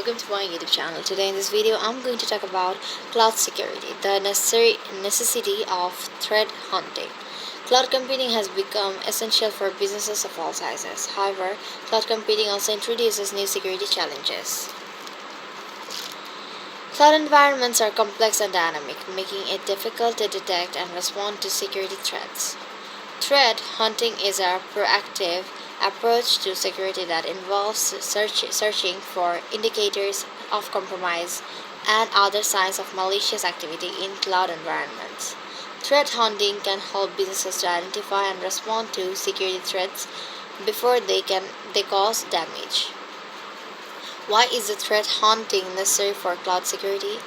welcome to my YouTube channel. Today in this video I'm going to talk about cloud security, the necessity of threat hunting. Cloud computing has become essential for businesses of all sizes. However, cloud computing also introduces new security challenges. Cloud environments are complex and dynamic, making it difficult to detect and respond to security threats. Threat hunting is a proactive approach to security that involves searching for indicators of compromise and other signs of malicious activity in cloud environments. Threat hunting can help businesses to identify and respond to security threats before they cause damage. Why is the threat hunting necessary for cloud security?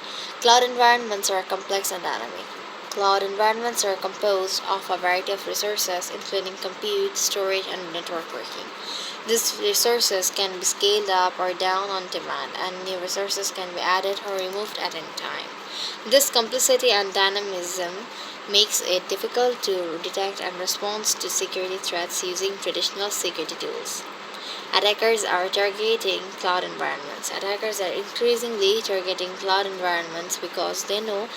Cloud environments are complex and dynamic. Cloud environments are composed of a variety of resources, including compute, storage, and networking. These resources can be scaled up or down on demand, and new resources can be added or removed at any time. This complexity and dynamism makes it difficult to detect and respond to security threats using traditional security tools. Attackers are targeting cloud environments. Attackers are increasingly targeting cloud environments because they know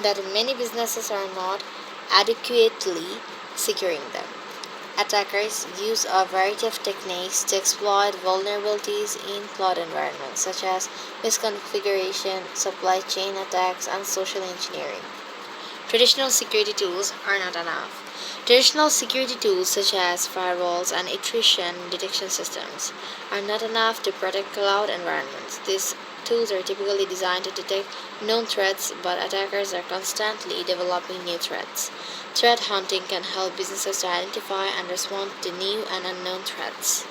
that many businesses are not adequately securing them. Attackers use a variety of techniques to exploit vulnerabilities in cloud environments, such as misconfiguration, supply chain attacks, and social engineering. Traditional security tools are not enough. Traditional security tools such as firewalls and intrusion detection systems are not enough to protect cloud environments. These tools are typically designed to detect known threats, but attackers are constantly developing new threats. Threat hunting can help businesses to identify and respond to new and unknown threats.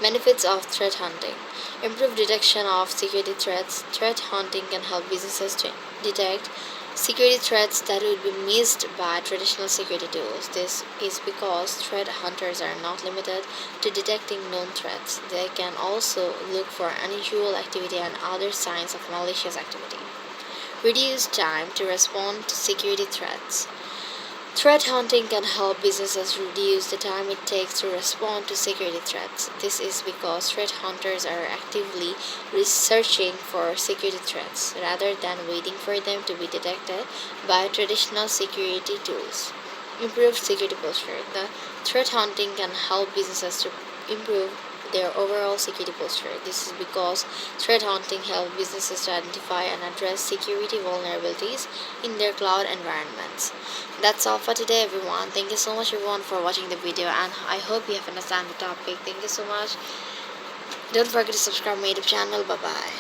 Benefits of threat hunting: improved detection of security threats. Threat hunting can help businesses to detect security threats that would be missed by traditional security tools. This is because threat hunters are not limited to detecting known threats. They can also look for unusual activity and other signs of malicious activity. Reduce time to respond to security threats. Threat hunting can help businesses reduce the time it takes to respond to security threats. This is because threat hunters are actively researching for security threats rather than waiting for them to be detected by traditional security tools. Improved security posture. The threat hunting can help businesses to improve their overall security posture. This is because threat hunting helps businesses to identify and address security vulnerabilities in their cloud environments. That's all for today, everyone. Thank you so much, everyone, for watching the video, and I hope you have understand the topic. Thank you so much. Don't forget to subscribe my YouTube channel. Bye bye.